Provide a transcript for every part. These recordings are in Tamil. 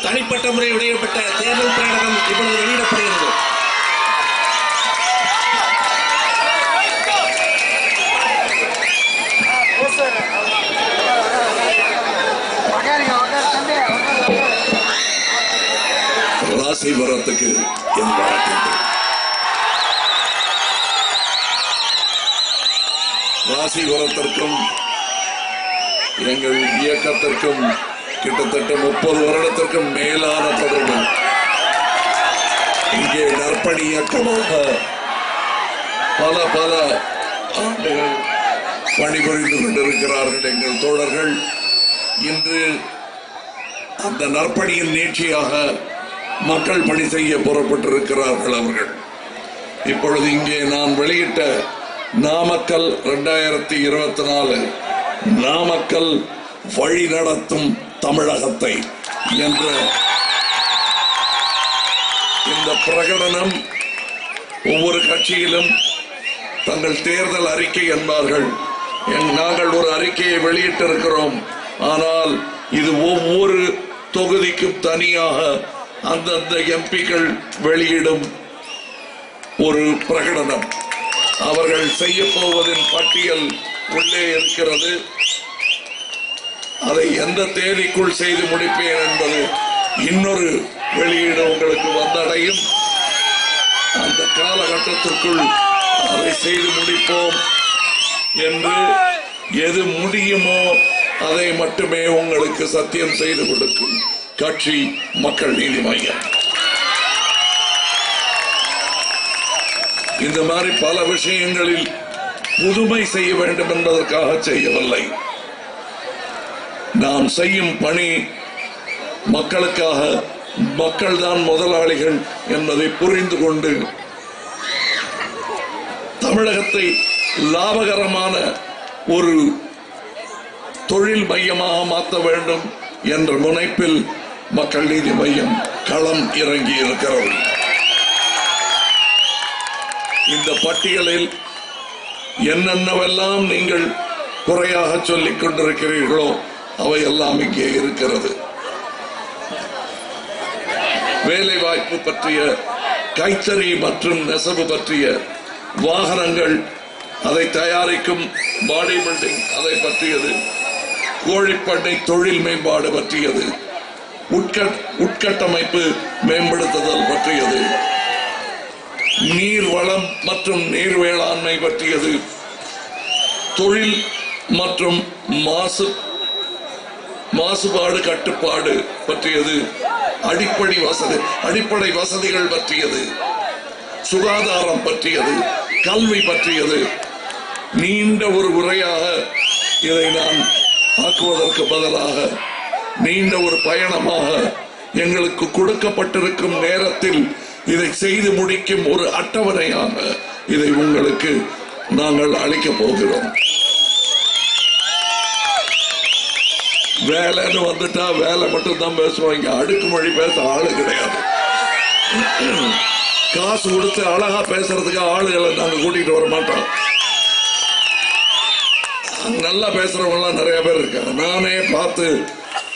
தனிப்பட்ட முறை வெளியிடப்பட்ட தேர்தல் பிரகடனம் இப்பொழுது வெளியிடப்படுகிறது. ராசிபுரத்துக்கு என் வாழ்த்துக்கள். ராசிபுரத்திற்கும் எங்கள் இயக்கத்திற்கும் கிட்டத்தட்ட 30 வருடத்திற்கும் மேலான தொடர்பு. இங்கே நற்பணி இயக்கமாக பல பல ஆண்டுகள் பணிபுரிந்து கொண்டிருக்கிறார்கள் எங்கள் தோழர்கள். இன்று அந்த நற்பணியின் நீட்சியாக மக்கள் பணி செய்ய புறப்பட்டிருக்கிறார்கள் அவர்கள். இப்பொழுது இங்கே நான் வெளியிட்ட நாமக்கல் 2024 நாமக்கல் வழி நடத்தும் தமிழகத்தை என்ற இந்த பிரகடனம் ஒவ்வொரு கட்சியிலும் தங்கள் தேர்தல் அறிக்கை என்பார்கள். நாங்கள் ஒரு அறிக்கையை வெளியிட்டிருக்கிறோம். ஆனால் இது ஒவ்வொரு தொகுதிக்கும் தனியாக அந்தந்த எம்பிக்கள் வெளியிடும் ஒரு பிரகடனம். அவர்கள் செய்ய போவதின் பட்டியல் உள்ளே இருக்கிறது. அதை எந்த தேதிக்குள் செய்து முடிப்பேன் என்பது இன்னொரு வெளியீடு உங்களுக்கு வந்தடையும். அந்த காலகட்டத்திற்குள் அதை செய்து முடிப்போம் என்று எது முடியுமோ அதை மட்டுமே உங்களுக்கு சத்தியம் செய்து கொடுக்கும் கட்சி மக்கள் நீதி மய்யம். இந்த மாதிரி பல விஷயங்களில் புதுமை செய்ய வேண்டும் என்பதற்காக செய்யவில்லை. நாம் செய்யும் பணி மக்களுக்காக, மக்கள் தான் முதலாளிகள் என்பதை புரிந்து கொண்டு தமிழகத்தை லாபகரமான ஒரு தொழில் மையமாக மாற்ற வேண்டும் என்ற முனைப்பில் மக்கள் நீதி மையம் களம் இறங்கி இருக்கிறது. இந்த பட்டியலில் என்னென்னவெல்லாம் நீங்கள் குறையாக சொல்லிக் கொண்டிருக்கிறீர்களோ அவை எல்லாம் இங்கே இருக்கிறது. வேலை வாய்ப்பு பற்றிய, கைத்தறி மற்றும் நெசவு பற்றிய, வாகனங்கள், அதை தயாரிக்கும் பாடி பில்டிங் அதை பற்றியது, கோழிப்பண்ணை தொழில் மேம்பாடு பற்றியது, உட்கட்டமைப்பு மேம்படுத்துதல் பற்றியது, நீர் வளம் மற்றும் நீர் வேளாண்மை பற்றியது, தொழில் மற்றும் மாசுபாடு கட்டுப்பாடு பற்றியது, அடிப்படை வசதிகள் பற்றியது, சுகாதாரம் பற்றியது, கல்வி பற்றியது. நீண்ட ஒரு உரையாக இதை நான் ஆக்குவதற்கு பதிலாக நீண்ட ஒரு பயணமாக எங்களுக்கு கொடுக்கப்பட்டிருக்கும் நேரத்தில் இதை செய்து முடிக்கும் ஒரு அட்டவணையாக இதை உங்களுக்கு நாங்கள் அளிக்கப் போகிறோம். வேலைன்னு வந்துட்டா வேலை மட்டும் தான் பேசுவாங்க. அடுக்குமொழி பேச ஆளு கிடையாது. காசு கொடுத்து அழகா பேசுறதுக்கு ஆளுகளை நாங்க கூட்டிட்டு வர மாட்டோம். நல்லா பேசுறவங்க எல்லாம் நிறைய பேர் இருக்காங்க. நானே பார்த்து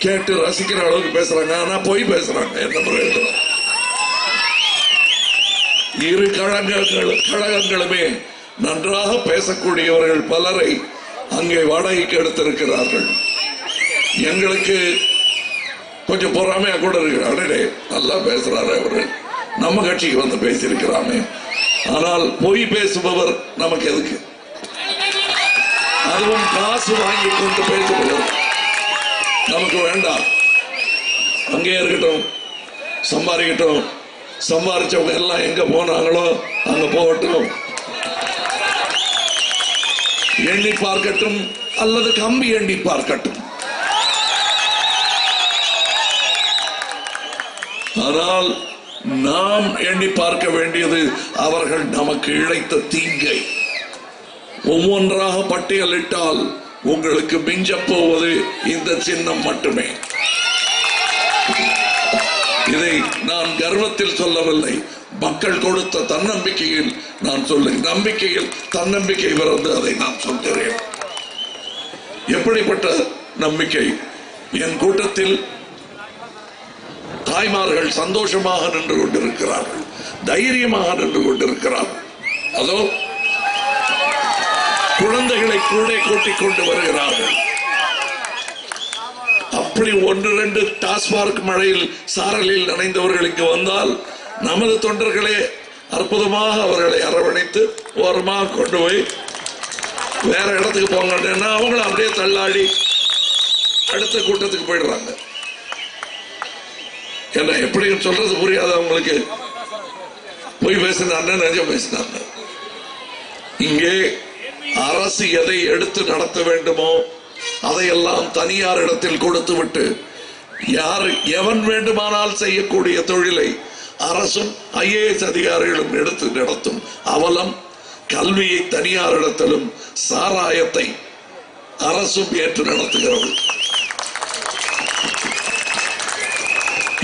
கேட்டு ரசிக்கிற அளவுக்கு பேசுறாங்க. ஆனா போய் பேசுறாங்க. என்ன பிரயோஜனம்? இரு கழகங்களுமே நன்றாக பேசக்கூடியவர்கள் பலரை அங்கே வாடகைக்கு எடுத்திருக்கிறார்கள். எங்களுக்கு கொஞ்சம் பொறாமையா கூட இருக்கு. அடடே நல்லா பேசுறாரு அவரு, நம்ம கட்சிக்கு வந்து பேசியிருக்கிறாமே. ஆனால் பொய் பேசுபவர் நமக்கு எதுக்கு? அதுவும் காசு வாங்கி கொண்டு பேசுபவர் நமக்கு வேண்டாம். அங்கே இருக்கட்டும், சம்பாதிக்கட்டும். சம்பாதிச்சவங்க எல்லாம் எங்க போனாங்களோ அங்க போகட்டும். எண்ணி பார்க்கட்டும் அல்லது கம்பி எண்ணி பார்க்கட்டும். ஆனால் நாம் எண்ணி பார்க்க வேண்டியது அவர்கள் நமக்கு இழைத்த தீங்கை. ஒவ்வொன்றாக பட்டியலிட்டால் உங்களுக்கு மிஞ்ச போவது இந்த சின்னம் மட்டுமே. இதை நான் கர்வத்தில் சொல்லவில்லை. மக்கள் கொடுத்த தன்னம்பிக்கையில் நான் சொல்லுகிறேன். நம்பிக்கையில் தன்னம்பிக்கை பிறந்து அதை நான் சொல்கிறேன். எப்படிப்பட்ட நம்பிக்கை? என் கூட்டத்தில் தாய்மார்கள் சந்தோஷமாக நின்று கொண்டிருக்கிறார்கள், தைரியமாக நின்று கொண்டிருக்கிறார்கள். அதோ குழந்தைகளை கூட கூட்டிக் கொண்டு வருகிறார்கள். அப்படி 1-2 டாஸ்மார்க் மழையில் சாரலில் நனைந்தவர்கள் இங்கு வந்தால் நமது தொண்டர்களே அற்புதமாக அவர்களை அரவணைத்து ஓரமாக கொண்டு போய் வேற இடத்துக்கு போங்கன்னா அவங்களும் அப்படியே தள்ளாடி அடுத்த கூட்டத்துக்கு போயிடுறாங்க. என்ன எப்படின்னு சொல்றது புரியாது அவங்களுக்கு. போய் பேசினாங்க, நிஜம் பேசினாங்க. இங்கே அரசு எதை எடுத்து நடத்த வேண்டுமோ அதையெல்லாம் தனியார் இடத்தில் கொடுத்து விட்டு எவன் வேண்டுமானால் செய்யக்கூடிய தொழிலை அரசும் IAS அதிகாரிகளும் எடுத்து நடத்தும் அவலம். கல்வியை தனியார் இடத்திலும் சாராயத்தை அரசும் ஏற்று நடத்துகிறது.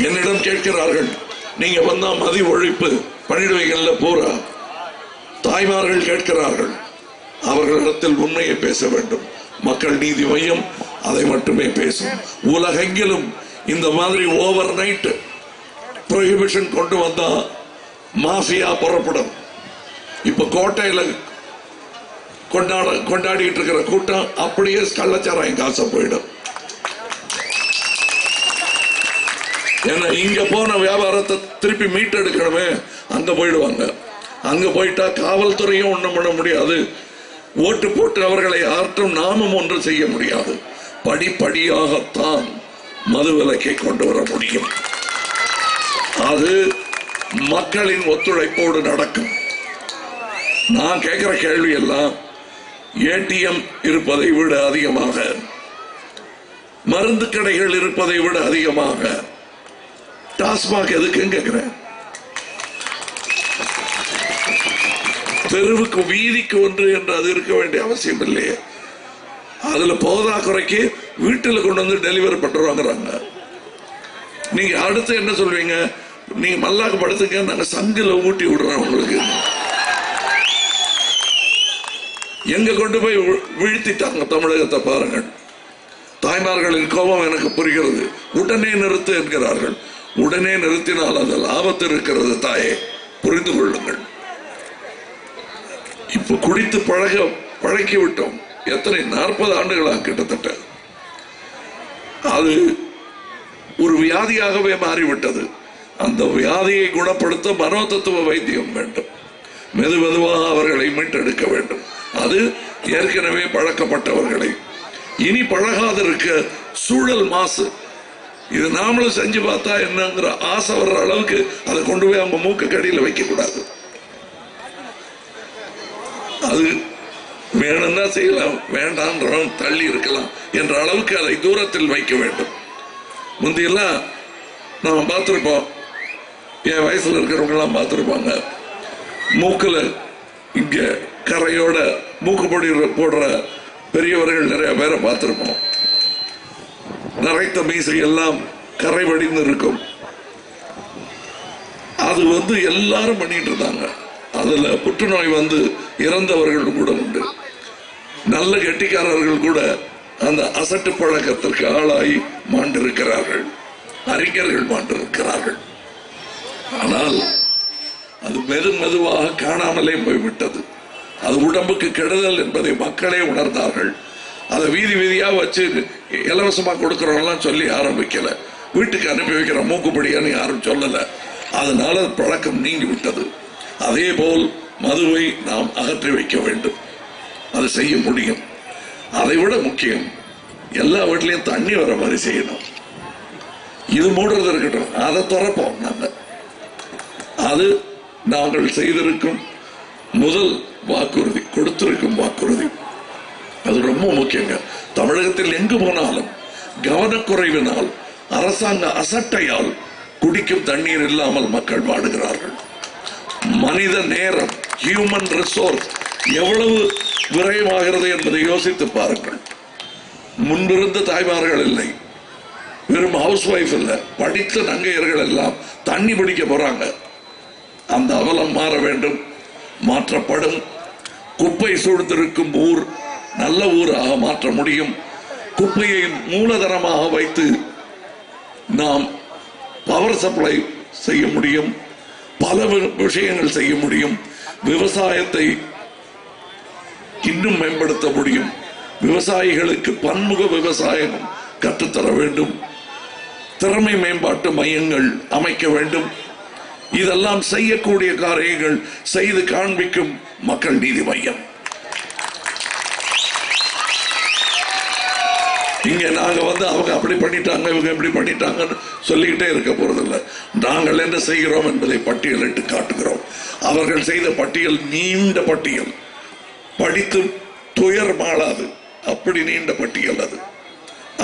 என்னிடம் கேட்கிறார்கள், நீங்க வந்தா மதி ஒழிப்பு பண்ணிடுவீங்கல்ல பூரா. தாய்மார்கள் கேட்கிறார்கள், அவர்களிடத்தில் உண்மையை பேச வேண்டும். மக்கள் நீதி மையம் அதை மட்டுமே பேசும். உலகெங்கிலும் இந்த மாதிரி ஓவர் நைட் ப்ரொஹிபிஷன் கொண்டு வந்தா மாஃபியா புறப்படும். இப்ப கோட்டையில கொண்டாடிட்டு இருக்கிற கூட்டம் அப்படியே கள்ளச்சாராயம் காச போயிடும். ஏன்னா இங்க போன வியாபாரத்தை திருப்பி மீட்டெடுக்கணுமே, அங்க போயிடுவாங்க. அங்க போயிட்டா காவல்துறையும் ஒண்ணும் பண்ண முடியாது, ஓட்டு போட்டு அவர்களை ஆற்றும் நாமும் ஒன்று செய்ய முடியாது. படிப்படியாகத்தான் மது விலக்கை கொண்டு வர முடியும். அது மக்களின் ஒத்துழைப்போடு நடக்கும். நான் கேட்கிற கேள்வி எல்லாம் ATM இருப்பதை விட அதிகமாக, மருந்து கடைகள் இருப்பதை விட அதிகமாக டாஸ்மாக் எதுக்குன்னு கேட்கிறேன். தெருவுக்கு வீதிக்கு ஒன்று என்று அது இருக்க வேண்டிய அவசியம் இல்லையே. அதுல போதா குறைக்கு வீட்டில் கொண்டு வந்து டெலிவரி பண்றாங்க. நீங்க அடுத்து என்ன சொல்வீங்க? நீங்க மல்லாக்கு படுத்துக்க, நாங்க சங்கில ஊட்டி விடுறோம் உங்களுக்கு. எங்க கொண்டு போய் வீழ்த்திட்டாங்க தமிழகத்தை பாருங்கள். தாய்மார்களின் கோபம் எனக்கு புரிகிறது. உடனே நிறுத்து என்கிறார்கள். உடனே நிறுத்தினால் அதில் ஆபத்து இருக்கிறது. தாயே, புரிந்து கொள்ளுங்கள். இப்ப குடித்து பழக்கி விட்டோம். எத்தனை 40 ஆண்டுகளாக கிட்டத்தட்ட அது ஒரு வியாதியாகவே மாறிவிட்டது. அந்த வியாதியை குணப்படுத்த மனோதத்துவ வைத்தியம் வேண்டும். மெதுவாக அவர்களை மீட்டெடுக்க வேண்டும். அது ஏற்கனவே பழக்கப்பட்டவர்களை. இனி பழகாதிருக்க சூழல் மாசு. இது நாமளும் செஞ்சு பார்த்தா என்னங்கிற ஆசை வர்ற அளவுக்கு அதை கொண்டு போய் அவங்க மூக்கு கடியில் வைக்க கூடாது. அது வேணும்னா செய்யலாம், வேண்டாம் தள்ளி இருக்கலாம் என்ற அளவுக்கு அதை தூரத்தில் வைக்க வேண்டும். முந்தையெல்லாம் நம்ம பார்த்திருப்போம், என் வயசுல இருக்கிறவங்க எல்லாம் பார்த்திருப்பாங்க, மூக்குல இங்க கரையோட மூக்கு பொடி போடுற பெரியவர்கள் நிறைய பேரை பார்த்திருப்போம். நரைத்த மீசை எல்லாம் கரை வடிந்து இருக்கும். அது எல்லாரும் பண்ணிட்டு இருந்தாங்க. அதுல புற்றுநோய் இறந்தவர்கள் கூட உண்டு. நல்ல கெட்டிக்காரர்கள் கூட அந்த அசட்டு பழக்கத்திற்கு ஆளாகி மாண்டிருக்கிறார்கள். அறிஞர்கள் மாண்டிருக்கிறார்கள். ஆனால் அது மெதுவாக காணாமலே போய்விட்டது. அது உடம்புக்கு கெடுதல் என்பதை மக்களே உணர்ந்தார்கள். அதை வீதியா வச்சு இலவசமா கொடுக்கறோம்லாம் சொல்லி ஆரம்பிக்கல. வீட்டுக்கு அனுப்பி வைக்கிற மூக்குப்படியான்னு யாரும் சொல்லல. அதனால பழக்கம் நீங்கி விட்டது. அதே போல் மதுவை நாம் அகற்றி வைக்க வேண்டும். அது செய்ய முடியும். அதை விட முக்கியம், எல்லா வீட்லயும் தண்ணி வர மாதிரி செய்யணும். இது மூடுறது இருக்கட்டும், அதை திறப்போம். அது நாங்கள் செய்திருக்கும் முதல் வாக்குறுதி, கொடுத்திருக்கும் வாக்குறுதி. அது ரொம்ப முக்கியங்க. தமிழகத்தில் எங்கு போனாலும் கவனக்குறைவினால், அரசாங்க அசட்டையால் குடிக்கும் தண்ணீர் இல்லாமல் மக்கள் வாடுகிறார்கள். மனித நேரம், ஹியூமன் ரிசோர்ஸ் எவ்வளவு விரயமாகிறது என்பதை யோசித்து பாருங்கள். முன்பிருந்த தாய்மார்கள் இல்லை, வெறும் ஹவுஸ் ஒய்ஃப் இல்ல, படித்த நங்கையர்கள் எல்லாம் தண்ணி பிடிக்க போறாங்க. அந்த அவலம் மாற வேண்டும், மாற்றப்படும். குப்பை சூழ்ந்திருக்கும் ஊர் நல்ல ஊராக மாற்ற முடியும். குப்பையை மூலதனமாக வைத்து நாம் பவர் சப்ளை செய்ய முடியும், பல விஷயங்கள் செய்ய முடியும். விவசாயத்தை இன்னும் மேம்படுத்த முடியும். விவசாயிகளுக்கு பன்முக விவசாயம் கற்றுத்தர வேண்டும். திறமை மேம்பாட்டு மையங்கள் அமைக்க வேண்டும். இதெல்லாம் செய்யக்கூடிய காரியங்கள் செய்து காண்பிக்கும் மக்கள் நீதி மையம். இங்க நாங்க அவங்க அப்படி பண்ணிட்டாங்க, இவங்க இப்படி பண்ணிட்டாங்கன்னு சொல்லிக்கிட்டே இருக்க போறதில்லை. நாங்கள் என்ன செய்கிறோம் என்பதை பட்டியலிட்டு காட்டுகிறோம். அவர்கள் செய்த பட்டியல் நீண்ட பட்டியல், படித்து துயர் மாளாது, அப்படி நீண்ட பட்டியல் அது.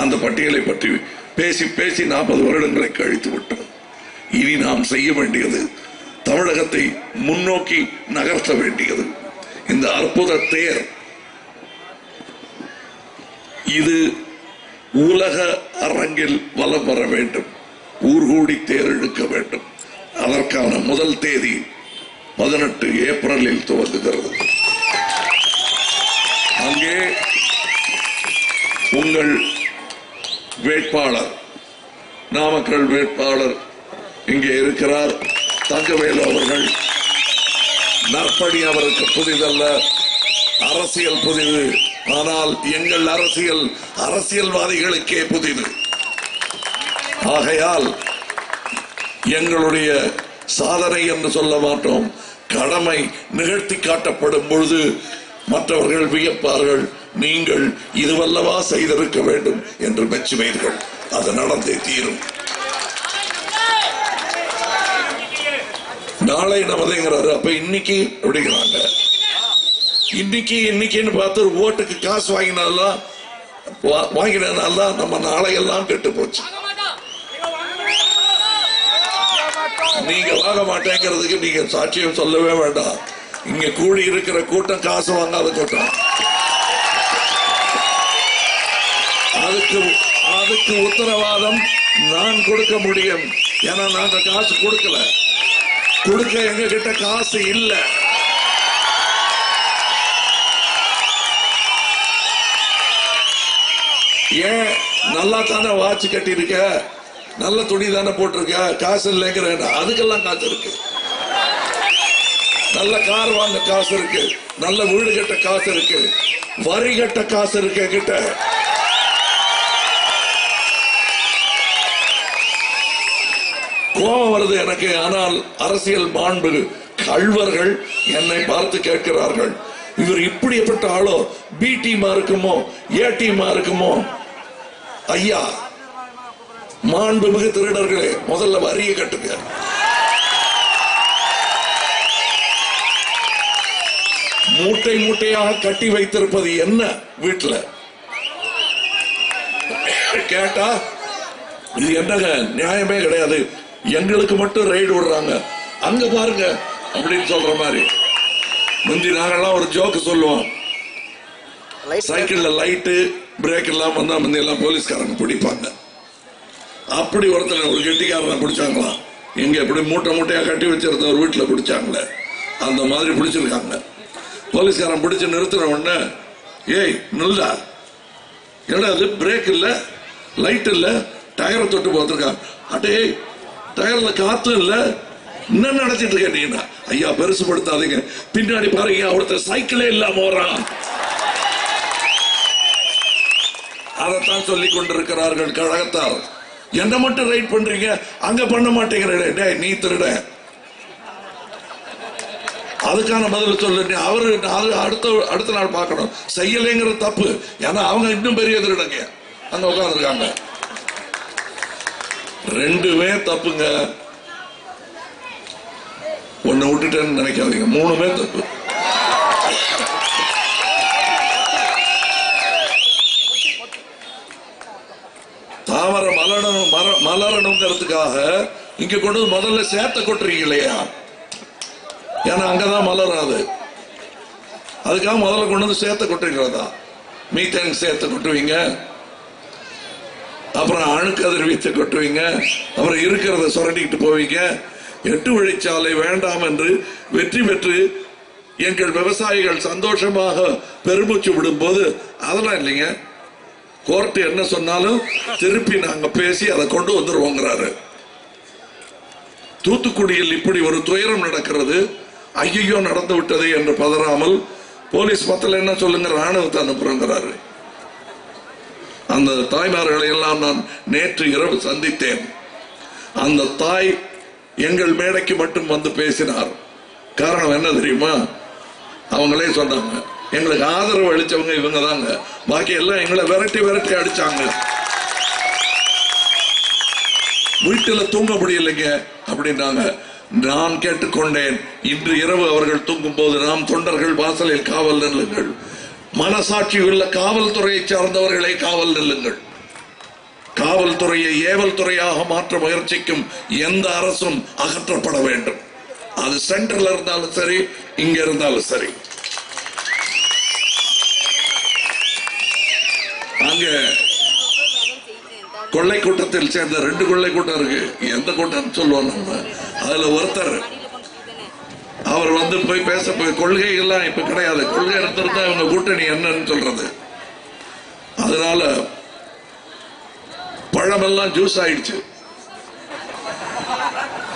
அந்த பட்டியலை பற்றி பேசி பேசி 40 வருடங்களை கழித்து விட்டோம். இனி நாம் செய்ய வேண்டியது தமிழகத்தை முன்னோக்கி நகர்த்த வேண்டியது. இந்த அற்புத தேர் இது உலக அரங்கில் வலம் வர வேண்டும். ஊர்கூடி தேர் இழுக்க வேண்டும். அதற்கான முதல் தேதி 18 ஏப்ரலில் துவங்குகிறது. அங்கே உங்கள் வேட்பாளர், நாமக்கல் வேட்பாளர் இங்கே இருக்கிறார், தங்கவேலு அவர்கள். நற்பணி அவருக்கு புதிதல்ல, அரசியல் புதிது. ஆனால் எங்கள் அரசியல் அரசியல்வாதிகளுக்கே புதிது. ஆகையால் எங்களுடைய சாதனை என்று சொல்ல மாட்டோம். கடமை நிகழ்த்தி காட்டப்படும் பொழுது மற்றவர்கள் வியப்பார்கள். நீங்கள் இதுவல்லவா செய்திருக்க வேண்டும் என்று மெச்சுவீர்கள். அது நடந்தே தீரும். நாளை நமதுங்கிறாரு. அப்ப இன்னைக்கு அப்படிங்கிறாங்க. இன்னைக்குன்னு பார்த்து ஓட்டுக்கு காசு வாங்கினால்தான் நம்ம நாளையெல்லாம் கெட்டு போச்சு. நீங்க வாங்க மாட்டேங்கிறதுக்கு நீங்க சாட்சியம் சொல்லவே வேண்டாம். இங்க கூடி இருக்கிற கூட்டம் காசு வாங்காத கூட்டம். அதுக்கு உத்தரவாதம் நான் கொடுக்க முடியும். ஏன்னா நாங்க காசு கொடுக்கல. கொடுக்க எங்க கிட்ட காசு இல்ல. ஏன் நல்லா தானே வாட்ச் கட்டி இருக்க, நல்ல துணி தானே போட்டிருக்க, காசு இல்லைங்கிற. அதுக்கெல்லாம் காசு இருக்கு. நல்ல கார் வாங்க காசு இருக்கு, நல்ல வீடு கட்ட காசு இருக்கு, வரி கட்ட காசு இருக்கு கிட்ட. கோபம் வருது எனக்கு. ஆனால் அரசியல் மாண்பு கள்வர்கள் என்னை பார்த்து கேட்கிறார்கள், இவர் இப்படிப்பட்ட ஆளோ, பி டீமா இருக்குமோ, ஏ டீமா இருக்குமோ? ஐயா, மாண்புமிகு திருடர்களே, முதல்ல வரியை கட்டுங்க. மூட்டை மூட்டையாக கட்டி வைத்திருப்பது என்ன வீட்டுல கேட்டா இது என்னங்க, நியாயமே கிடையாது. எங்களுக்கு மட்டும் ரைடு விடுறாங்க, அங்க பாருங்க அப்படின்னு சொல்ற மாதிரி. முந்தி நாங்கெல்லாம் ஒரு ஜோக்கு சொல்லுவோம், சைக்கிள்ல லைட்டு பிரேக் எல்லாம் வந்தா முந்தி எல்லாம் போலீஸ்காரங்க பிடிப்பாங்க. அப்படி ஒருத்தர் ஒரு கெட்டிக்காரனை பிடிச்சாங்களாம். எங்க எப்படி மூட்டை மூட்டையா கட்டி வச்சிருந்த ஒரு வீட்டுல பிடிச்சாங்களே, அந்த மாதிரி பிடிச்சிருக்காங்க. போலீஸ்காரன் பிடிச்சு நிறுத்தின உடனே, ஏய் நில்லா, ஏன்னா அது பிரேக் இல்ல, லைட் இல்ல, டயரை தொட்டு பார்த்திருக்கான். அடே டயர்ல காத்து இல்ல, என்ன நடத்திட்டு இருக்க நீ? ஐயா பெருசுபடுத்தாதீங்க, பின்னாடி பாருங்க ஒருத்தர் சைக்கிளே இல்லாம வர்றான். அதைத்தான் சொல்லிக் கொண்டிருக்கிறார்கள் கழகத்தார். என்ன மட்டும் ரைட் பண்றீங்க, அங்க பண்ண மாட்டேங்கிற. நீ திருட, அதுக்கான பதில் சொல்லு. அவரு அடுத்த நாள் பார்க்கணும். செய்யலைங்கிற தப்பு. ஏன்னா அவங்க இன்னும் பெரிய திருடங்க அங்க உட்கார்ந்துருக்காங்க. ரெண்டுமே தப்புங்க. ஒன்னு விட்டுட்டேன்னு நினைக்காதீங்க, மூணுமே தப்பு. தாமரை மலரணுங்கிறதுக்காக இங்க கொண்டு முதல்ல சேத்த கொட்டுறீங்க இல்லையா? ஏன்னா அங்கதான் மலராது. அதுக்காக முதல்ல கொண்டு வந்து சேத்த கொட்டுறீங்களா? மீத்தேன் சேத்த கொட்டுவீங்க, அப்புறம் அணுக்கதிர் வீச்ச கொட்டுவீங்க, அப்புறம் இருக்கிறத சுரண்டிக்கிட்டு போவீங்க. 8 வழிச்சாலை வேண்டாம் என்று வெற்றி பெற்று எங்கள் விவசாயிகள் சந்தோஷமாக பெருமூச்சு விடும் போது அதெல்லாம் இல்லைங்க. கோர்ட் என்ன சொன்னாலும் திருப்பி நாங்க பேசி அதை கொண்டு வந்துருவோங்கிறாரு. தூத்துக்குடியில் இப்படி ஒரு துயரம் நடக்கிறது, ஐயோ நடந்து விட்டது என்று பதறாமல் போலீஸ் பத்தல என்ன சொல்லுங்க, ராணுவத்தை அனுப்புறாரு. அந்த தாய்மார்களை எல்லாம் நான் நேற்று இரவு சந்தித்தேன். அந்த தாய் எங்கள் மேடைக்கு மட்டும் வந்து பேசினார். காரணம் என்ன தெரியுமா? அவங்களே சொன்னாங்க, எங்களுக்கு ஆதரவு அளிச்சவங்க இவங்க தாங்க, பாக்கி எல்லாம் எங்களை விரட்டி விரட்டி அடிச்சாங்க, வீட்டில் தூங்க முடியலைங்க அப்படின்னாங்க. நான் கேட்டுக்கொண்டேன், இன்று இரவு அவர்கள் தூங்கும் போது நாம் தொண்டர்கள் வாசலில் காவல் நில்லுங்கள், மனசாட்சி உள்ள காவல்துறையை சார்ந்தவர்களை காவல் நில்லுங்கள். காவல்துறையை ஏவல் துறையாக மாற்ற முயற்சிக்கும் எந்த அரசும் அகற்றப்பட வேண்டும். அது சென்ட்ரல் இருந்தாலும் சரி, இங்க இருந்தாலும் சரி. அங்க கொள்ளை கூட்டத்தில் சேர்ந்த 2 கொள்ளை கூட்டம் இருக்கு. எந்த கூட்டம் சொல்லுவோம் நம்ம, அதுல ஒருத்தர் அவர் வந்து போய் பேச போய் கொள்கைகள்லாம் இப்ப கிடையாது, கொள்கை எடுத்திருந்தா இவங்க கூட்டணி என்னன்னு சொல்றது. அதனால பழமெல்லாம் ஜூஸ் ஆயிடுச்சு,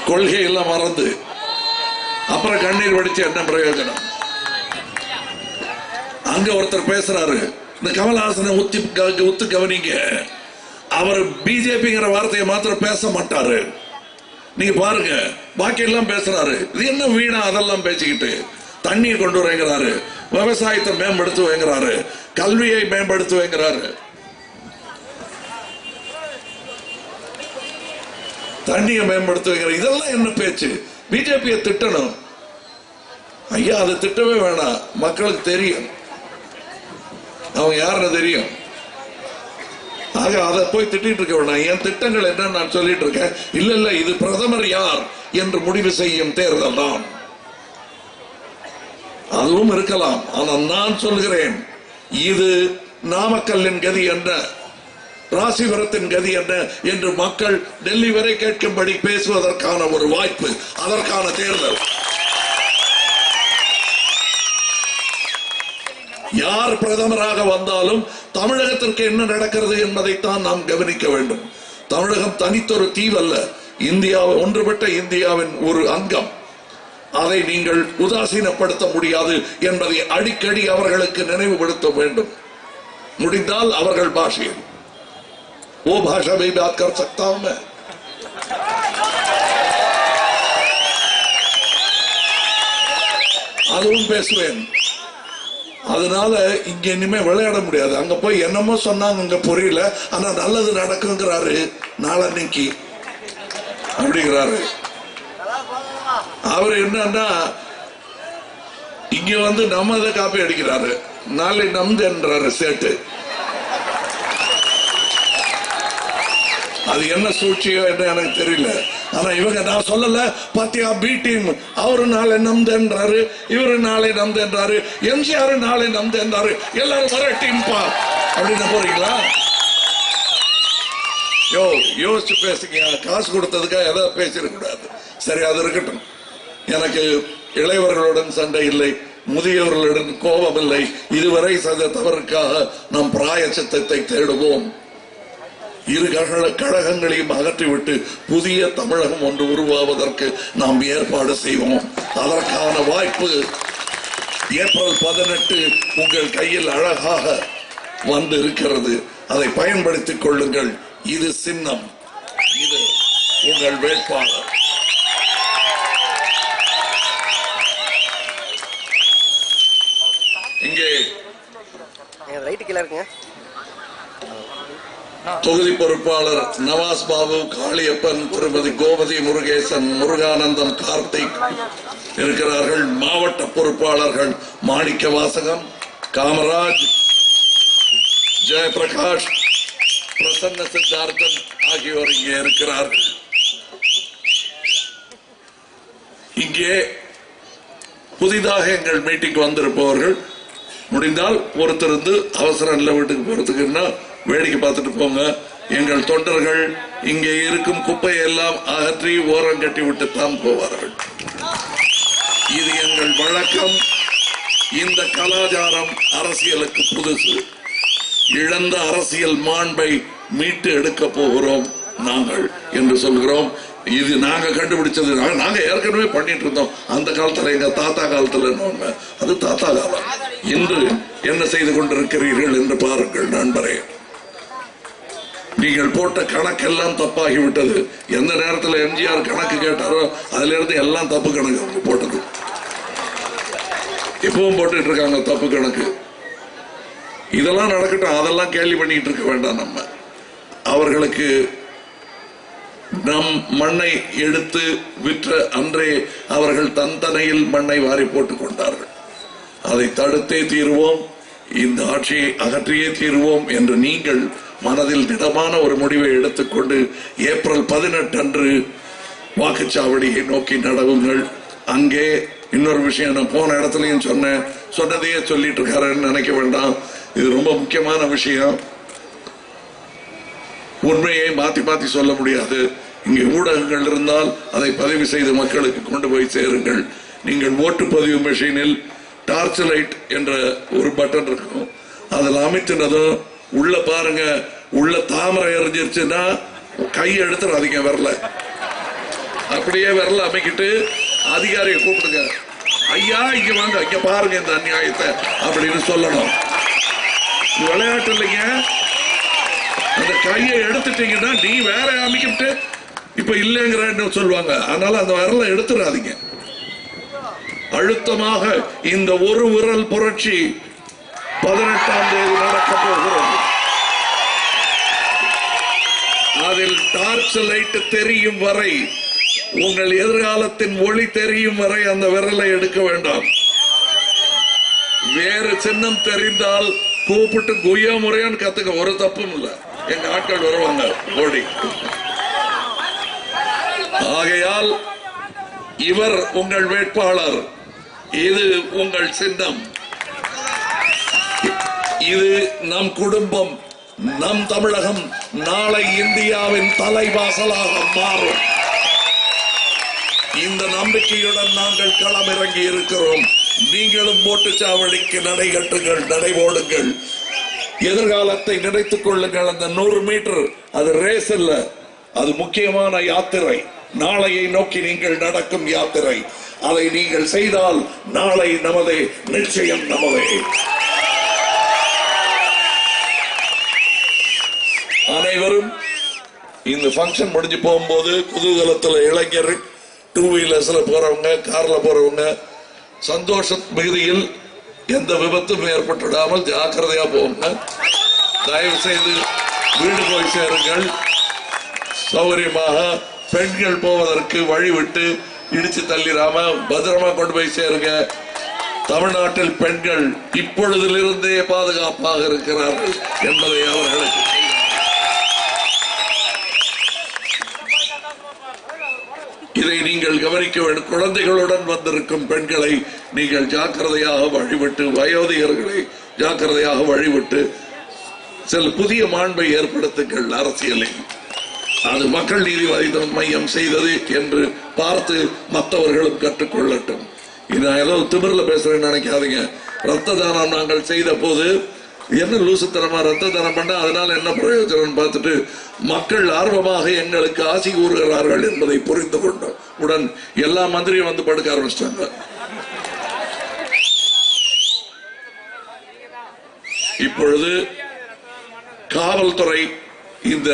கொள்கை எல்லாம் மறந்து அப்புறம் கண்ணீர் வடிச்சு என்ன பிரயோஜனம்? அங்க ஒருத்தர் பேசுறாரு, இந்த கமல்ஹாசனை உத்து கவனிங்க, அவர் பிஜேபிங்கிற வார்த்தையை மாத்திரம் பேச மாட்டாரு, நீங்க பாருங்க, பாக்கி எல்லாம் பேசுறாரு. இது என்ன வீணா அதெல்லாம் பேசிக்கிட்டு, தண்ணியை கொண்டு வரேங்கிறாரு, விவசாயத்தை மேம்படுத்துவேங்கிறாரு, கல்வியை மேம்படுத்துவேங்கிறாரு. தண்ணியை மேம்படுத்துவேங்கிற இதெல்லாம் என்ன பேச்சு? பிஜேபியை திட்டணும் ஐயா, அதை திட்டவே வேணாம், மக்களுக்கு தெரியும் அவங்க யாருன்னு தெரியும். ஆக அதை போய் திட்டிட்டு இருக்க வேண்டாம். என் திட்டங்கள் என்ன நான் சொல்லிட்டு இருக்கேன். இல்ல இல்ல, இது பிரதமர் யார் என்று முடிவு செய்யும் தேர்தல் தான். அதுவும் இருக்கலாம். ஆனால் நான் சொல்கிறேன், இது நாமக்கல்லின் கதி என்ன, ராசிபுரத்தின் கதி என்ன என்று மக்கள் டெல்லி வரை கேட்கும்படி பேசுவதற்கான ஒரு வாய்ப்பு, அதற்கான தேர்தல். யார் பிரதமராக வந்தாலும் தமிழகத்திற்கு என்ன நடக்கிறது என்பதைத்தான் நாம் கவனிக்க வேண்டும். தமிழகம் தனித்தொரு தீவல்ல, இந்தியா ஒன்றுபட்ட இந்தியாவின் ஒரு அங்கம். அதை நீங்கள் உதாசீனப்படுத்த முடியாது என்பதை அடிக்கடி அவர்களுக்கு நினைவுபடுத்த வேண்டும். முடிந்தால் அவர்கள் பாஷையில் वो भाषा में बात कर सकता हूं मैं. அதுவும் பேசுவேன். அதனால இங்க இனிமே விளையாட முடியாது. அங்க போய் என்னமோ சொன்னாங்க, அங்க புரியல, ஆனா நல்லது நடக்குங்கிறாரு நாளன்னைக்கு அப்படிங்கிறாரு. அவர் என்னன்னா இங்க வந்து நம்ம அதை காப்பி அடிக்கிறாரு, நாளை நம்துன்றாரு சேட்டு. அது என்ன சூழ்ச்சியோ என்ன எனக்கு தெரியல. ஆனா இவங்க நான் சொல்லல, பாத்தியா பி டீம் அவரு நாளை நம்துன்றாரு, இவரு நாளை நம்துன்றாரு, எம்ஜிஆர் நாளை நம்துன்றாரு, எல்லாரும் வர டீம் பா அப்படின்னு போறீங்களா? யோசிச்சு பேசுங்க. காசு கொடுத்ததுக்காக எதாவது பேசிட கூடாது. சரி, அது இருக்கட்டும். எனக்கு இளையவர்களுடன் சண்டை இல்லை, முதியவர்களுடன் கோபம் இல்லை. இதுவரை செய்த தவறுக்காக நாம் பிராயச்சித்தத்தை தேடுவோம். இரு கழகங்களையும் அகற்றிவிட்டு புதிய தமிழகம் ஒன்று உருவாவதற்கு நாம் ஏற்பாடு செய்வோம். அதற்கான வாய்ப்பு ஏப்ரல் 18 உங்கள் கையில் அழகாக வந்து இருக்கிறது. அதை பயன்படுத்திக் கொள்ளுங்கள். இது சின்னம், இது உங்கள் வேட்பாளர். இங்கே தொகுதி பொறுப்பாளர் நவாஸ் பாபு, காளியப்பன், திருமதி கோமதி முருகேசன், முருகானந்தம், கார்த்திக் இருக்கிறார்கள். மாவட்ட பொறுப்பாளர்கள் மாணிக்க வாசகம், காமராஜ், ஜெயபிரகாஷ், பிரசன்ன சித்தார்த்தன் ஆகியோர் இங்கே இருக்கிறார்கள். இங்கே புதிதாக எங்கள் மீட்டிங் வந்திருப்பவர்கள் முடிந்தால் பொறுத்திருந்து, அவசரம் இல்லை வீட்டுக்கு போறதுக்குன்னா வேடிக்கை பார்த்துட்டு போங்க. எங்கள் தொண்டர்கள் இங்கே இருக்கும் குப்பையை எல்லாம் அகற்றி ஓரம் கட்டி விட்டுத்தான் போவார்கள். இது எங்கள் வழக்கம். இந்த கலாச்சாரம் அரசியலுக்கு புதுசு. இழந்த அரசியல் மாண்பை மீட்டு எடுக்க போகிறோம். நாங்கள் என்று சொல்கிறோம். இது நாங்க கண்டுபிடிச்சது. நாங்க ஏற்கனவே பண்ணிட்டு இருந்தோம் அந்த காலத்துல, எங்க தாத்தா காலத்துல. அது தாத்தா காலம். இன்று என்ன செய்து கொண்டிருக்கிறீர்கள் என்று பாருங்கள் நண்பரே. நீங்கள் போட்ட கணக்கெல்லாம் தப்பாகிவிட்டது. எந்த நேரத்தில் எம்ஜிஆர் கணக்கு கேட்டாரோ அதுல இருந்து எல்லாம் தப்பு கணக்கு போட்டது. இப்பவும் போட்டுட்டு இருக்காங்க தப்பு கணக்கு. இதெல்லாம் நடக்கட்டும், அதெல்லாம் கேள்வி பண்ணிட்டு இருக்க வேண்டாம். நம்ம அவர்களுக்கு நம் மண்ணை எடுத்து விற்ற அன்றே அவர்கள் தந்தனையில் மண்ணை வாரி போட்டுக் கொண்டார்கள். அதை தடுத்தே தீர்வோம், இந்த ஆட்சியை அகற்றியே தீர்வோம் என்று நீங்கள் மனதில் திடமான ஒரு முடிவை எடுத்துக்கொண்டு ஏப்ரல் 18 அன்று வாக்குச்சாவடியை நோக்கி நடவுங்கள். அங்கே இன்னொரு விஷயம், நான் போன இடத்துலயும் சொன்னதையே சொல்லிட்டு இருக்காருன்னு நினைக்க வேண்டாம். இது ரொம்ப முக்கியமான விஷயம். உண்மையை மாத்தி மாத்தி சொல்ல முடியாது. இங்கே ஊடகங்கள் இருந்தால் அதை பதிவு செய்து மக்களுக்கு கொண்டு போய் சேருங்கள். நீங்கள் ஓட்டுப்பதிவு மெஷினில் டார்ச் லைட் என்ற ஒரு பட்டன் இருக்கும், அதில் அமைத்தினதும் உள்ள பாருங்க, உள்ள தாமரை எறிஞ்சிருச்சுன்னா கையை எடுத்துறாதீங்க, வரல அப்படியே வரல அமைக்கிட்டு அதிகாரியை கூப்பிடுங்க, ஐயா இங்க வாங்க, இங்க பாருங்க இந்த அநியாயத்தை அப்படின்னு சொல்லணும். விளையாட்டு இல்லைங்க. அந்த கையை எடுத்துட்டீங்கன்னா நீ வேற அமைக்கிட்டு இப்ப இல்லைங்கிற சொல்லுவாங்க. அதனால அந்த விரலை எடுத்துடாதீங்க. அழுத்தமாக இந்த ஒரு விரல் புரட்சி 18ஆம் தேதி நடக்க போகிறது. அதில் டார்ச் லைட் தெரியும் வரை, உங்கள் எதிர்காலத்தின் ஒளி தெரியும் வரை அந்த விரலை எடுக்க வேண்டாம். வேறு சின்னம் தெரிந்தால் கூப்பிட்டு குய்யா முறையான்னு கத்துக்க, ஒரு தப்பும் இல்லை. எங்க ஆட்கள் வருவாங்க ஓடி. ஆகையால் இவர் உங்கள் வேட்பாளர், இது உங்கள் சின்னம், இது நம் குடும்பம், நம் தமிழகம் நாளை இந்தியாவின் தலைவாசலாக மாறும். இந்த நம்பிக்கையுடன் நாங்கள் களமிறங்கி இருக்கிறோம். நீங்களும் ஓட்டுச்சாவடிக்கு நடை கட்டுங்கள், நடை ஓடுங்கள். எதிர்காலத்தை நினைத்துக் கொள்ளுங்கள். அந்த 100 மீட்டர் அது ரேஸ் இல்ல, அது முக்கியமான யாத்திரை. நாளையை நோக்கி நீங்கள் நடக்கும் யாத்திரை. அதை நீங்கள் செய்தால் நாளை நமதே, நிச்சயம் நமதே. அனைவரும் இந்த பங்கன் முடிஞ்சு போகும்போது குதூகலத்தில் இளைஞர், 2 வீலர்ஸ்ல போறவங்க, கார்ல போறவங்க, சந்தோஷ மிகுதியில் எந்த விபத்தும் ஏற்பட்டுடாமல் ஜாக்கிரதையா போங்க. தயவு செய்து வீடு போய் சேருங்கள். சௌகரியமாக பெண்கள் போவதற்கு வழிவிட்டு இடிச்சு தள்ளிடாம பத்திரமா கொண்டு போய் சேருங்க. தமிழ்நாட்டில் பெண்கள் இப்பொழுதிலிருந்தே பாதுகாப்பாக இருக்கிறார்கள் என்பதை அவர்களுக்கு இதை நீங்கள் கவனிக்க வேண்டும். குழந்தைகளுடன் வந்திருக்கும் பெண்களை நீங்கள் ஜாக்கிரதையாக வழிவிட்டு, வயோதிகர்களை ஜாக்கிரதையாக வழிவிட்டு சில புதிய மாண்பை ஏற்படுத்துங்கள். அரசியலில் அது மக்கள் நீதி மையம் செய்தது என்று பார்த்து மற்றவர்களும் கற்றுக்கொள்ளட்டும். இது நான் ஏதோ திமிர்ல பேசுறேன்னு நினைக்காதீங்க. ரத்த தானம் நாங்கள் செய்த போது என்ன லூசுத்தனமா ரத்த தானம் பண்ண, அதனால என்ன பிரயோஜனம் பார்த்துட்டு மக்கள் ஆர்வமாக எங்களுக்கு ஆசி கூறுகிறார்கள் என்பதை புரிந்து கொண்டோம். உடன் எல்லா மந்திரியும் வந்து படுக்க ஆரம்பிச்சிட்டாங்க. இப்பொழுது காவல்துறை இந்த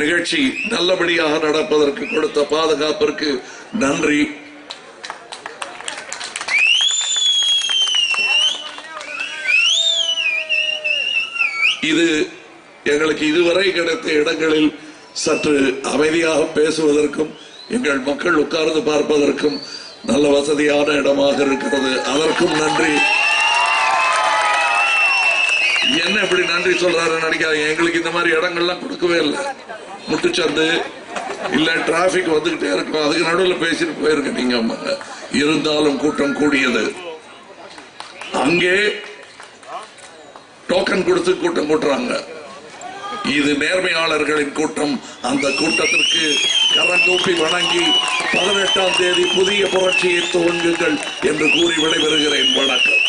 நிகழ்ச்சி நல்லபடியாக நடப்பதற்கு கொடுத்த பாதுகாப்பிற்கு நன்றி. இது எங்களுக்கு இதுவரை கிடைத்த இடங்களில் சற்று அமைதியாக பேசுவதற்கும் எங்கள் மக்கள் உட்கார்ந்து பார்ப்பதற்கும் நல்ல வசதியான இடமாக இருக்கிறது. அதற்கும் நன்றி. என்ன இப்படி நன்றி சொல்றாரு நினைக்காதீங்க. எங்களுக்கு இந்த மாதிரி இடங்கள்லாம் கொடுக்கவே இல்லை. முட்டுச்சந்து இல்ல டிராபிக் வந்துகிட்டே இருக்கும், அதுக்கு நடுவில் பேசிட்டு போயிருக்க நீங்க. இருந்தாலும் கூட்டம் கூடியது. அங்கே டோக்கன் கொடுத்து கூட்டம் கூட்டுறாங்க. இது நேர்மையாளர்களின் கூட்டம். அந்த கூட்டத்திற்கு கரங்கூப்பி வணங்கி 18ஆம் தேதி புதிய புரட்சியை துவங்குங்கள் என்று கூறி விடைபெறுகிறேன். வணக்கம்.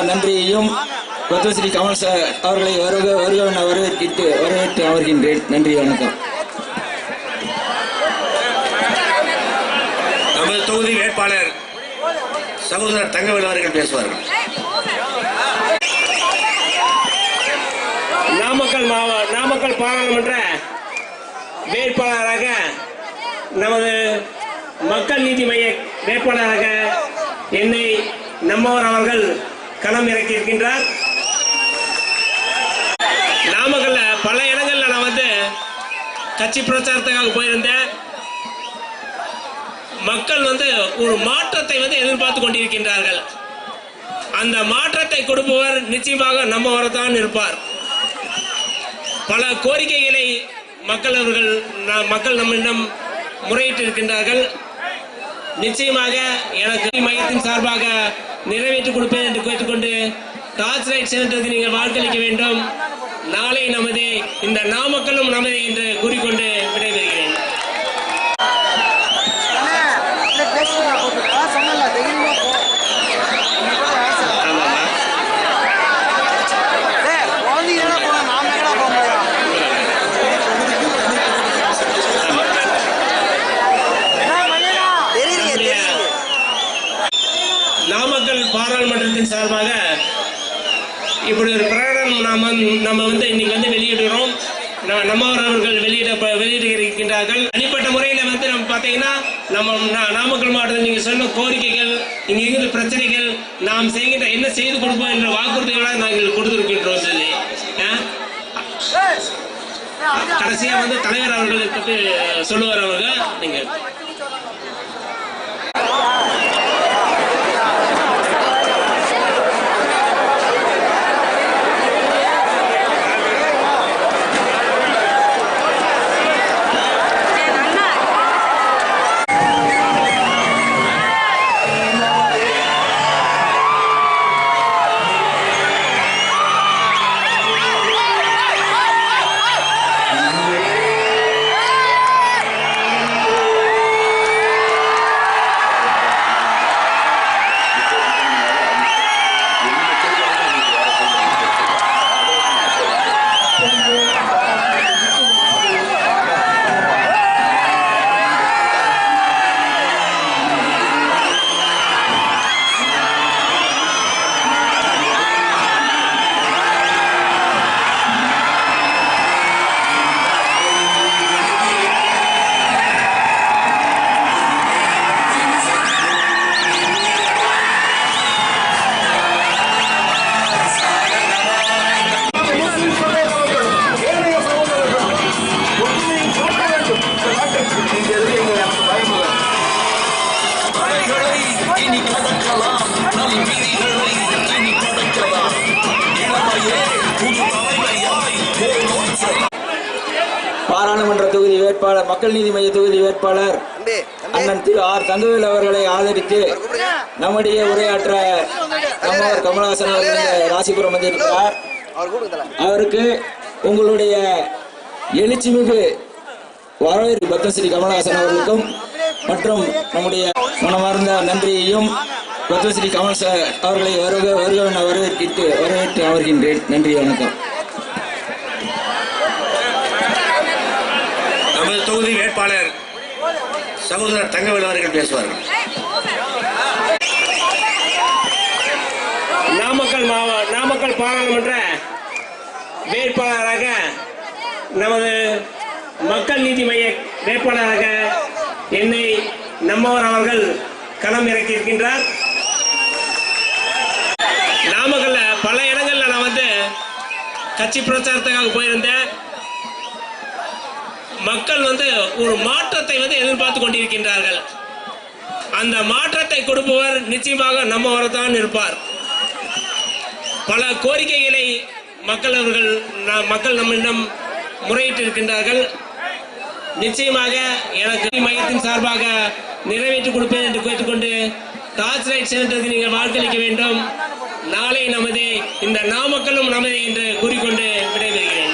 நன்றியையும் பத்மஸ்ரீ கமல் சார் அவர்களை வரவேற்று அமர்கின்றேன். நன்றி, வணக்கம். நமது தொகுதி வேட்பாளர் சகோதரர் தங்கவேல் அவர்கள் பேசுவார்கள். நாமக்கல் பாராளுமன்ற வேட்பாளராக நமது மக்கள் நீதி மைய வேட்பாளராக என்னை நம்மவர் அவர்கள் களம் இறக்கியிருக்கின்றார். நாமக்கல்ல பல இடங்கள்ல நான் கட்சி பிரச்சாரத்துக்காக போயிருந்தேன். மக்கள் ஒரு மாற்றத்தை எதிர்பார்த்து கொண்டிருக்கின்றார்கள். அந்த மாற்றத்தை கொடுப்பவர் நிச்சயமாக நம்மவர் தான் இருப்பார். பல கோரிக்கைகளை மக்கள் நம்மிடம் முறையிட்டு இருக்கின்றார்கள். நிச்சயமாக எனக்கு மையத்தின் சார்பாக நிறைவேற்றி கொடுப்பேன் என்று கேட்டுக்கொண்டு டார்ச் லைட் சென்டருக்கு நீங்கள் வாக்களிக்க வேண்டும். நாளை நமது இந்த நாமக்கலும் நமது என்று கூறிக்கொண்டு விடைபெறுகிறேன். நாமக்கல் பாராளுமன்றத்தின் சார்பாக இப்படி ஒரு பிரகடனம் நம்ம இன்னைக்கு வெளியிடுகிறோம். நம்மவர் அவர்கள் வெளியிட்டிருக்கின்றார்கள். தனிப்பட்ட முறையில் நம்ம பார்த்தீங்கன்னா நம்ம நாமக்கல் மாவட்டத்தில் நீங்க சொன்ன கோரிக்கைகள், இங்க இருக்கிற பிரச்சனைகள், நாம் செய்கின்ற என்ன செய்து கொடுப்போம் என்ற வாக்குறுதிகளை நாங்கள் கொடுத்திருக்கின்றோம். சொல்லி கடைசியா தலைவர் அவர்களை பற்றி சொல்லுவார். அவர்கள் நீங்க பாராளுமன்ற தொகுதி வேட்பாளர், மக்கள் நீதி மைய தொகுதி வேட்பாளர் அண்ணன் திரு ஆர் தங்கவேல் அவர்களை ஆதரித்து நம்முடைய உரையாற்ற நம்மவர் கமலஹாசன் அவர்கள் ராசிபுரம் வந்திருக்கிறார். அவருக்கு உங்களுடைய எழுச்சிமிகு வரவேற்பு பத்மஸ்ரீ கமலஹாசன் அவர்களுக்கும் மற்றும் நம்முடைய மனமார்ந்த நன்றியையும் பத்மஸ்ரீ கமல் சார் அவர்களை வரவேற்று அமர்கின்றேன். நன்றி, வணக்கம். நமது தொகுதி வேட்பாளர் சகோதரர் தங்கவேல் அவர்கள் பேசுவார்கள். நாமக்கல் பாராளுமன்ற வேட்பாளராக நமது மக்கள் நீதி மைய வேட்பாளராக என்னை நம்மவர் அவர்கள் களம் இறக்கியிருக்கின்றார். நாமக்கல்ல பல இடங்கள்ல நான் கட்சி பிரச்சாரத்துக்காக போயிருந்தேன். மக்கள் ஒரு மாற்றத்தை எதிர்பார்த்து கொண்டிருக்கின்றார்கள். அந்த மாற்றத்தை கொடுப்பவர் நிச்சயமாக நம்மவர் தான் இருப்பார். பல கோரிக்கைகளை மக்கள் நம்மிடம் முறையிட்டு இருக்கின்றார்கள். நிச்சயமாக எனக்கு மையத்தின் சார்பாக நிறைவேற்றி கொடுப்பேன் என்று கேட்டுக்கொண்டு டார்ச் லைட் சென்டருக்கு நீங்கள் வாக்களிக்க வேண்டும். நாளை நமது இந்த நாமக்கலும் நமது என்று கூறிக்கொண்டு விடைபெறுகிறேன்.